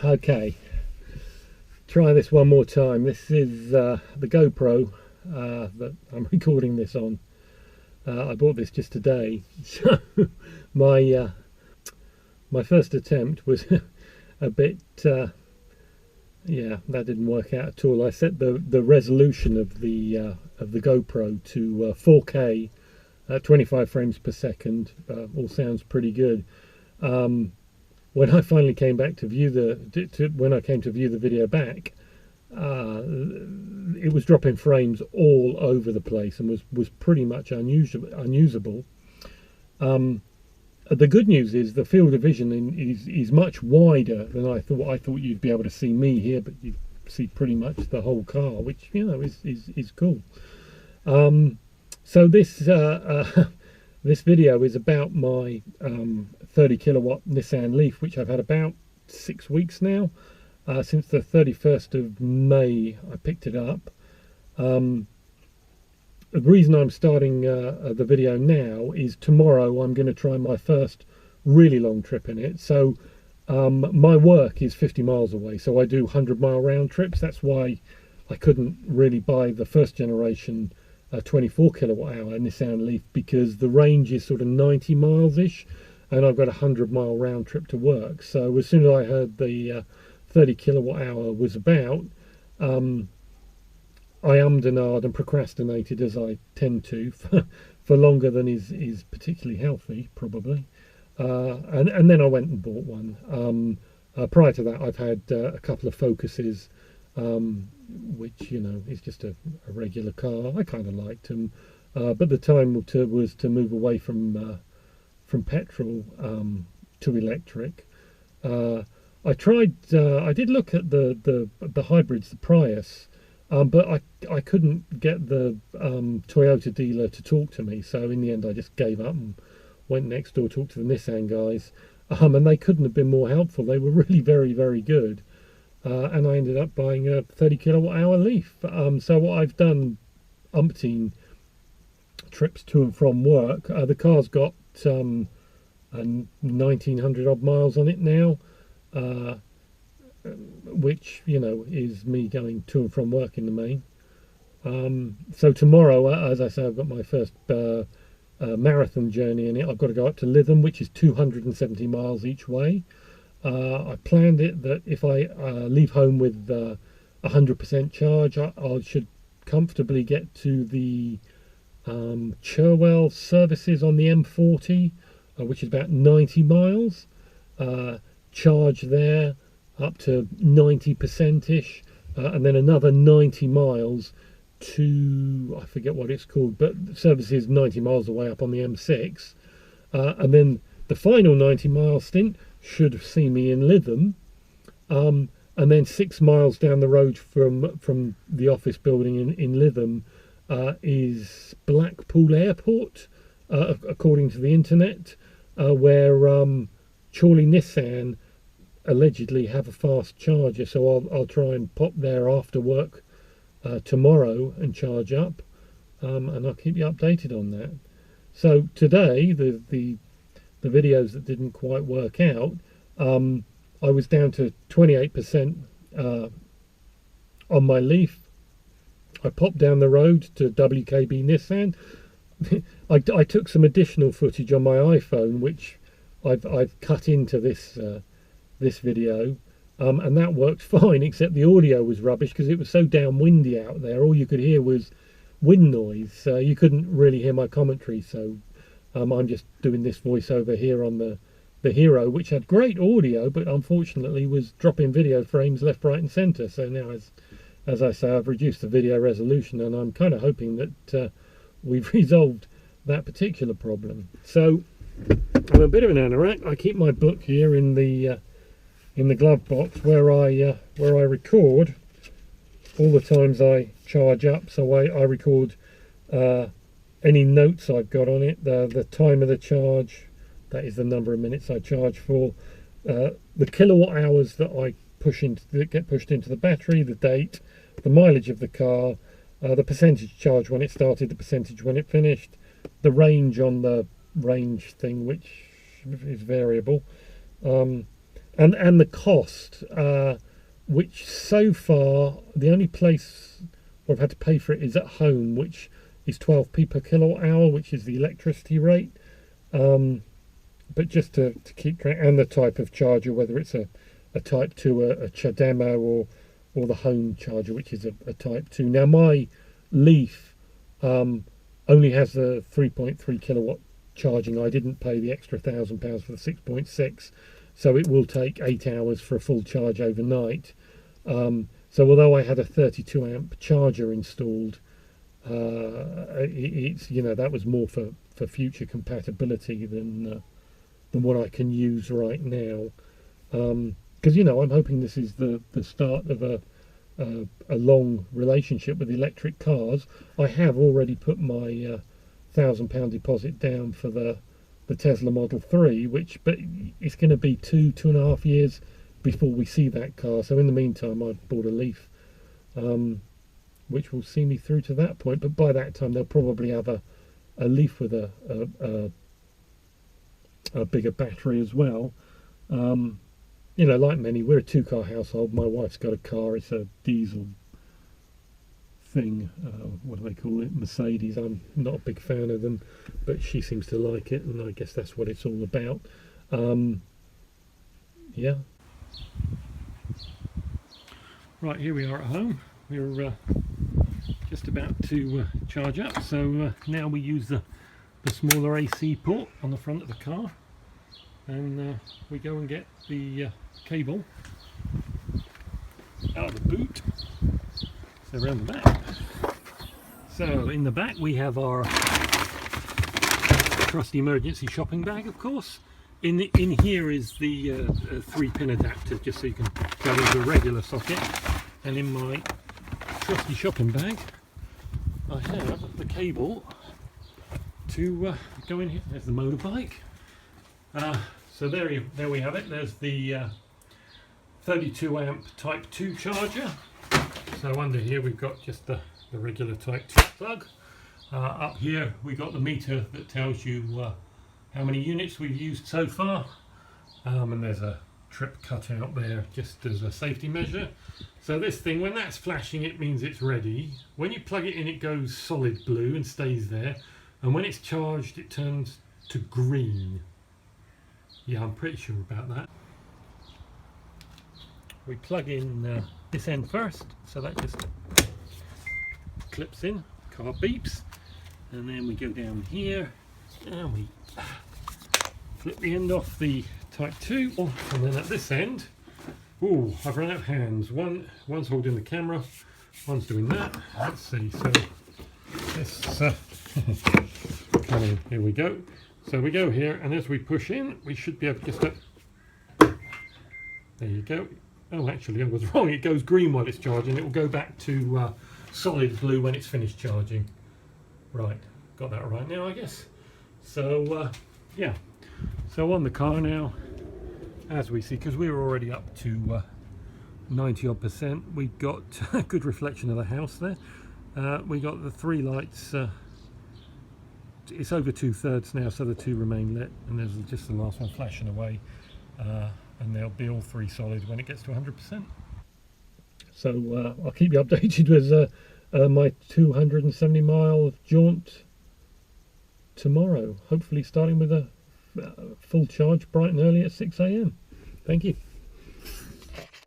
Okay, try this one more time. This is the GoPro that I'm recording this on. I bought this just today, so my my first attempt was a bit yeah, that didn't work out at all. I set the resolution of the GoPro to 4K at 25 frames per second. All sounds pretty good. When I finally came back to view when I came to view the video back, it was dropping frames all over the place and was pretty much unusable. The good news is the field of vision is much wider than I thought. I thought you'd be able to see me here, but you see pretty much the whole car, which is cool. So this this video is about my 30 kilowatt Nissan Leaf, which I've had about 6 weeks now. Since the 31st of May I picked it up. The reason I'm starting the video now is tomorrow I'm going to try my first really long trip in it. So my work is 50 miles away, so I do 100-mile round trips. That's why I couldn't really buy the first generation 24 kilowatt hour Nissan Leaf, because the range is sort of 90 miles ish and I've got a 100-mile round trip to work. So as soon as I heard the 30 kilowatt hour was about, I ummed and ahed and procrastinated, as I tend to, for longer than is particularly healthy, probably. And then I went and bought one. Prior to that, I've had a couple of Focuses, which, you know, is just a regular car. I kind of liked them, but the time was to move away from petrol to electric. I did look at the hybrids, the Prius. But I couldn't get the Toyota dealer to talk to me, so in the end I just gave up and went next door, talked to the Nissan guys, and they couldn't have been more helpful. They were really very, very good, and I ended up buying a 30 kilowatt hour Leaf. So I've done umpteen trips to and from work. The car's got 1900 odd miles on it now, which, you know, is me going to and from work in the main. So tomorrow, as I say, I've got my first marathon journey in it. I've got to go up to Lytham, which is 270 miles each way. I planned it that if I leave home with 100% charge, I should comfortably get to the Cherwell services on the M40, which is about 90 miles. Charge there up to 90%ish, and then another 90 miles to, I forget what it's called, but the service is 90 miles away up on the M6, and then the final 90-mile stint should see me in Lytham, and then 6 miles down the road from the office building in Lytham is Blackpool Airport, according to the internet, where Chorley Nissan allegedly have a fast charger, so I'll try and pop there after work tomorrow and charge up, and I'll keep you updated on that. So today, the videos that didn't quite work out, I was down to 28% on my Leaf. I popped down the road to WKB Nissan. I took some additional footage on my iPhone, which I've cut into this video, and that worked fine, except the audio was rubbish because it was so damn windy out there. All you could hear was wind noise, so you couldn't really hear my commentary. So I'm just doing this voiceover here on the Hero, which had great audio, but unfortunately was dropping video frames left, right and centre. So now, as I say, I've reduced the video resolution, and I'm kind of hoping that we've resolved that particular problem. So I'm a bit of an anorak. I keep my book here in the glove box where I record all the times I charge up. So I record any notes I've got on it, the time of the charge, that is the number of minutes I charge for, the kilowatt hours that get pushed into the battery, the date, the mileage of the car, the percentage charge when it started, the percentage when it finished, the range on the range thing, which is variable, and the cost, which so far the only place where I've had to pay for it is at home, which is 12p per kilowatt hour, which is the electricity rate. But just to keep track, and the type of charger, whether it's a Type 2, a Chademo, or the home charger, which is a Type 2. Now my Leaf only has a 3.3 kilowatt charging. I didn't pay the extra £1,000 for the 6.6, so it will take 8 hours for a full charge overnight. So although I had a 32 amp charger installed, it's, you know, that was more for future compatibility than what I can use right now. Because, you know, I'm hoping this is the start of a long relationship with electric cars. I have already put my £1,000 deposit down for the Tesla Model 3, but it's going to be 2.5 years before we see that car. So in the meantime, I've bought a Leaf, which will see me through to that point. But by that time, they'll probably have a Leaf with a bigger battery as well. You know, like many, we're a 2-car household. My wife's got a car. It's a diesel thing. What do they call it? Mercedes. I'm not a big fan of them, but she seems to like it, and I guess that's what it's all about. Yeah. Right, here we are at home. We're just about to charge up. So now we use the smaller AC port on the front of the car, and we go and get the cable out of the boot. So around the back. So in the back we have our trusty emergency shopping bag, of course. In here is the 3-pin adapter, just so you can go into a regular socket. And in my trusty shopping bag I have the cable to go in here. There's the motorbike. So there we have it. There's the 32 amp Type 2 charger. So under here we've got just the regular Type 2 plug. Up here we've got the meter that tells you how many units we've used so far. And there's a trip cut out there just as a safety measure. So this thing, when that's flashing, it means it's ready. When you plug it in, it goes solid blue and stays there. And when it's charged, it turns to green. Yeah, I'm pretty sure about that. We plug in this end first, so that just clips in, car beeps, and then we go down here and we flip the end off the Type 2, and then at this end, ooh, I've run out of hands. One's holding the camera, one's doing that. Let's see, so this come in, here we go. So we go here, and as we push in, we should be able to just there you go. Oh, actually I was wrong, it goes green while it's charging. It will go back to solid blue when it's finished charging. Right, got that right now, I guess. So yeah, so on the car now, as we see, because we were already up to 90 odd %, we got a good reflection of the house there. We got the 3 lights, it's over 2/3 now, so the 2 remain lit, and there's just the last one flashing away, and they'll be all 3 solid when it gets to 100%. So I'll keep you updated with my 270-mile jaunt tomorrow, hopefully starting with a full charge bright and early at 6 AM. Thank you.